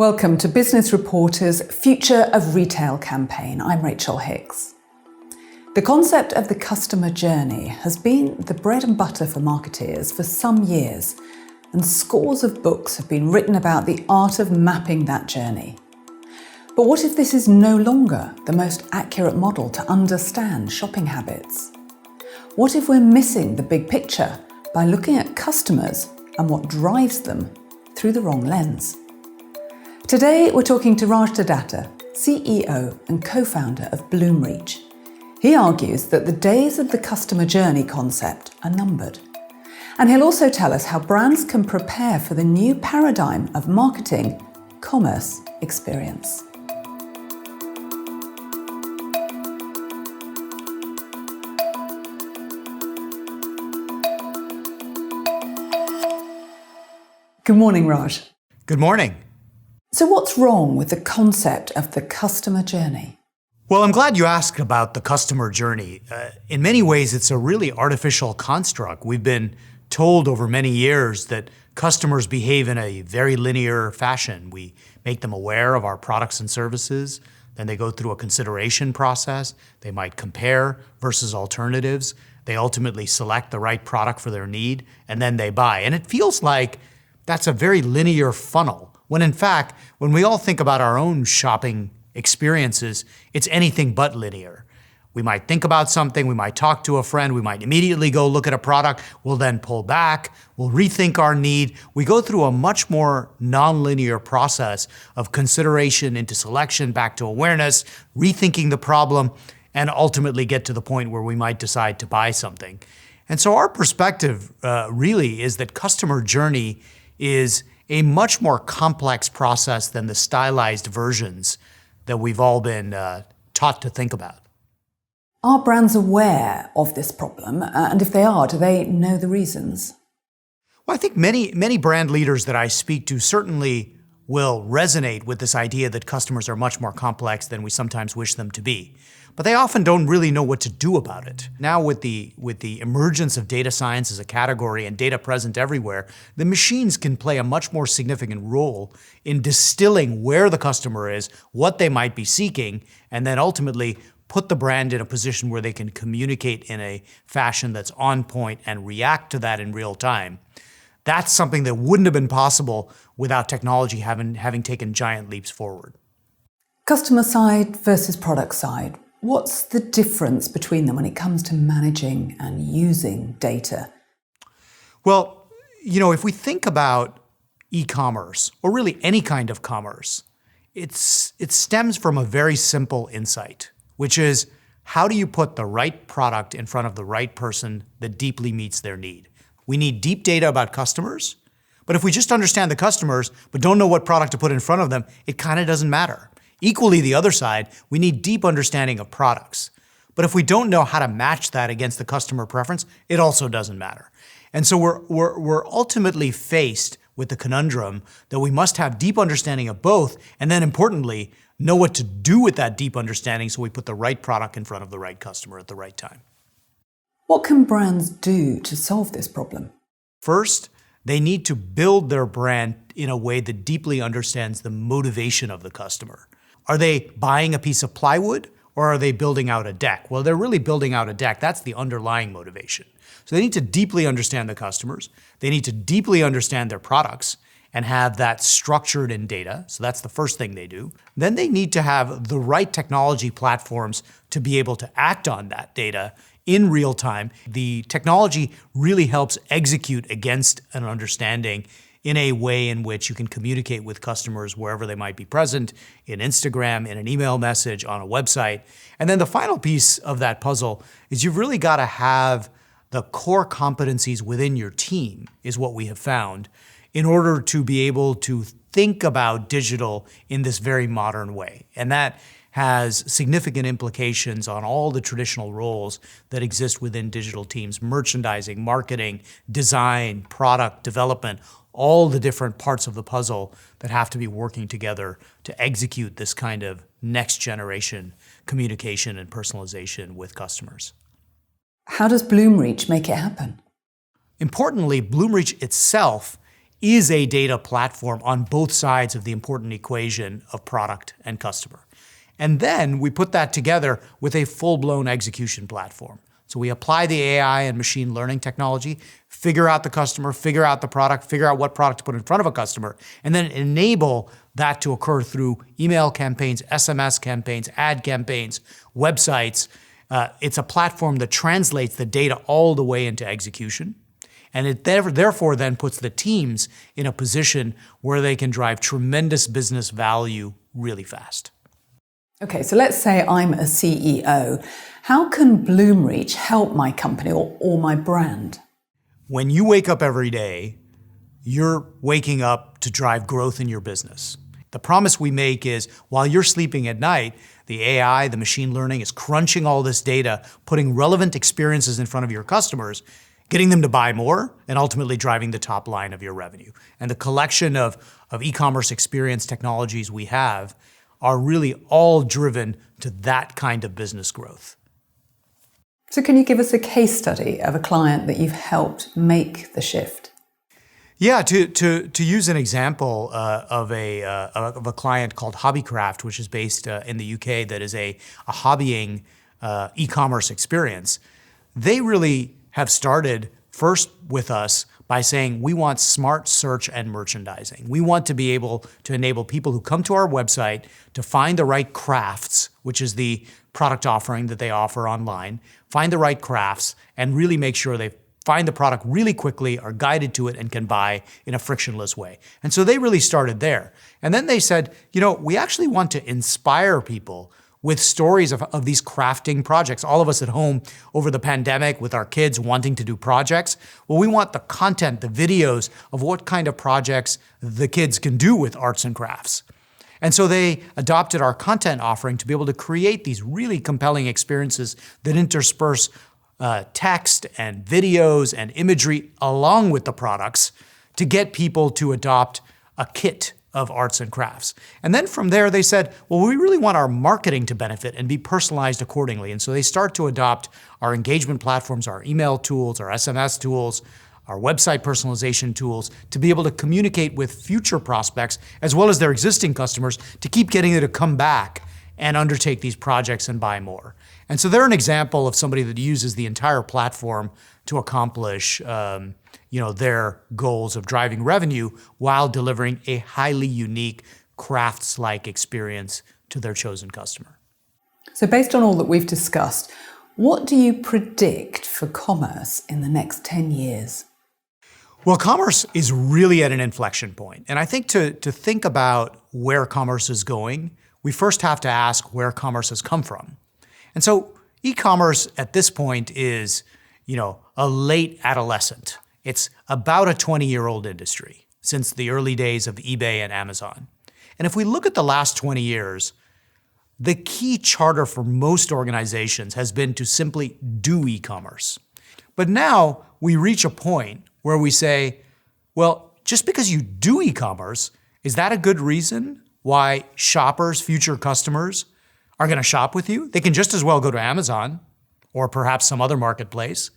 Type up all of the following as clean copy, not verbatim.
Welcome to Business Reporter's Future of Retail campaign. I'm Rachel Hicks. The concept of the customer journey has been the bread and butter for marketeers for some years, and scores of books have been written about the art of mapping that journey. But what if this is no longer the most accurate model to understand shopping habits? What if we're missing the big picture by looking at customers and what drives them through the wrong lens? Today, we're talking to Raj Datta, CEO and co-founder of Bloomreach. He argues that the days of the customer journey concept are numbered. And he'll also tell us how brands can prepare for the new paradigm of marketing, commerce experience. Good morning, Raj. Good morning. So what's wrong with the concept of the customer journey? Well, I'm glad you asked about the customer journey. In many ways, it's a really artificial construct. We've been told over many years that customers behave in a very linear fashion. We make them aware of our products and services, then they go through a consideration process. They might compare versus alternatives. They ultimately select the right product for their need, and then they buy. And it feels like that's a very linear funnel, when in fact, when we all think about our own shopping experiences, it's anything but linear. We might think about something, we might talk to a friend, we might immediately go look at a product, we'll then pull back, we'll rethink our need. We go through a much more nonlinear process of consideration into selection, back to awareness, rethinking the problem, and ultimately get to the point where we might decide to buy something. And so our perspective really is that customer journey is a much more complex process than the stylized versions that we've all been taught to think about. Are brands aware of this problem? And if they are, do they know the reasons? Well, I think many brand leaders that I speak to certainly will resonate with this idea that customers are much more complex than we sometimes wish them to be. But they often don't really know what to do about it. Now with the emergence of data science as a category and data present everywhere, the machines can play a much more significant role in distilling where the customer is, what they might be seeking, and then ultimately put the brand in a position where they can communicate in a fashion that's on point and react to that in real time. That's something that wouldn't have been possible without technology having taken giant leaps forward. Customer side versus product side. What's the difference between them when it comes to managing and using data? Well, if we think about e-commerce, or really any kind of commerce, it stems from a very simple insight, which is how do you put the right product in front of the right person that deeply meets their need? We need deep data about customers, but if we just understand the customers but don't know what product to put in front of them, it kind of doesn't matter. Equally, the other side, we need deep understanding of products. But if we don't know how to match that against the customer preference, it also doesn't matter. And so we're ultimately faced with the conundrum that we must have deep understanding of both, and then importantly, know what to do with that deep understanding so we put the right product in front of the right customer at the right time. What can brands do to solve this problem? First, they need to build their brand in a way that deeply understands the motivation of the customer. Are they buying a piece of plywood or are they building out a deck? Well, they're really building out a deck. That's the underlying motivation. So they need to deeply understand the customers. They need to deeply understand their products and have that structured in data. So that's the first thing they do. Then they need to have the right technology platforms to be able to act on that data in real time. The technology really helps execute against an understanding in a way in which you can communicate with customers wherever they might be present, in Instagram, in an email message, on a website. And then the final piece of that puzzle is you've really got to have the core competencies within your team, is what we have found, in order to be able to think about digital in this very modern way. And that has significant implications on all the traditional roles that exist within digital teams: merchandising, marketing, design, product development, all the different parts of the puzzle that have to be working together to execute this kind of next generation communication and personalization with customers. How does Bloomreach make it happen? Importantly, Bloomreach itself is a data platform on both sides of the important equation of product and customer. And then we put that together with a full-blown execution platform. So we apply the AI and machine learning technology, figure out the customer, figure out the product, figure out what product to put in front of a customer, and then enable that to occur through email campaigns, SMS campaigns, ad campaigns, websites. It's a platform that translates the data all the way into execution. And it therefore then puts the teams in a position where they can drive tremendous business value really fast. Okay, so let's say I'm a CEO. How can Bloomreach help my company or my brand? When you wake up every day, you're waking up to drive growth in your business. The promise we make is while you're sleeping at night, the AI, the machine learning is crunching all this data, putting relevant experiences in front of your customers, getting them to buy more, and ultimately driving the top line of your revenue. And the collection of e-commerce experience technologies we have are really all driven to that kind of business growth. So can you give us a case study of a client that you've helped make the shift? Yeah, to use an example of a client called Hobbycraft, which is based in the UK, that is a hobbying e-commerce experience. They really have started first with us by saying we want smart search and merchandising. We want to be able to enable people who come to our website to find the right crafts, which is the product offering that they offer online, find the right crafts, and really make sure they find the product really quickly, are guided to it, and can buy in a frictionless way. And so they really started there. And then they said, we actually want to inspire people with stories of these crafting projects. All of us at home over the pandemic with our kids wanting to do projects. Well, we want the content, the videos of what kind of projects the kids can do with arts and crafts. And so they adopted our content offering to be able to create these really compelling experiences that intersperse text and videos and imagery along with the products to get people to adopt a kit of arts and crafts. And then from there they said, well, we really want our marketing to benefit and be personalized accordingly. And so they start to adopt our engagement platforms, our email tools, our SMS tools, our website personalization tools to be able to communicate with future prospects as well as their existing customers to keep getting them to come back and undertake these projects and buy more. And so they're an example of somebody that uses the entire platform to accomplish their goals of driving revenue while delivering a highly unique crafts-like experience to their chosen customer. So based on all that we've discussed, what do you predict for commerce in the next 10 years? Well, commerce is really at an inflection point. And I think to think about where commerce is going, we first have to ask where commerce has come from. And so e-commerce at this point is, a late adolescent. It's about a 20-year-old industry since the early days of eBay and Amazon. And if we look at the last 20 years, the key charter for most organizations has been to simply do e-commerce. But now we reach a point where we say, well, just because you do e-commerce, is that a good reason why shoppers, future customers, are going to shop with you? They can just as well go to Amazon or perhaps some other marketplace.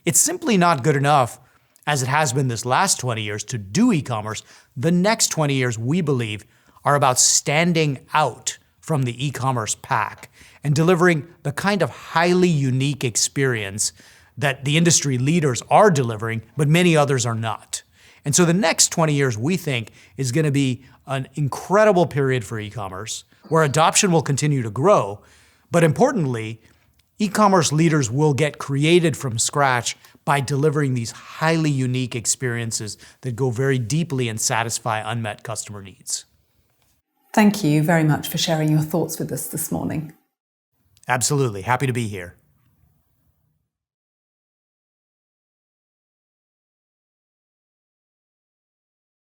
It's simply not good enough, as it has been this last 20 years, to do e-commerce. The next 20 years, we believe, are about standing out from the e-commerce pack and delivering the kind of highly unique experience that the industry leaders are delivering, but many others are not. And so the next 20 years, we think, is going to be an incredible period for e-commerce, where adoption will continue to grow. But importantly, e-commerce leaders will get created from scratch by delivering these highly unique experiences that go very deeply and satisfy unmet customer needs. Thank you very much for sharing your thoughts with us this morning. Absolutely. Happy to be here.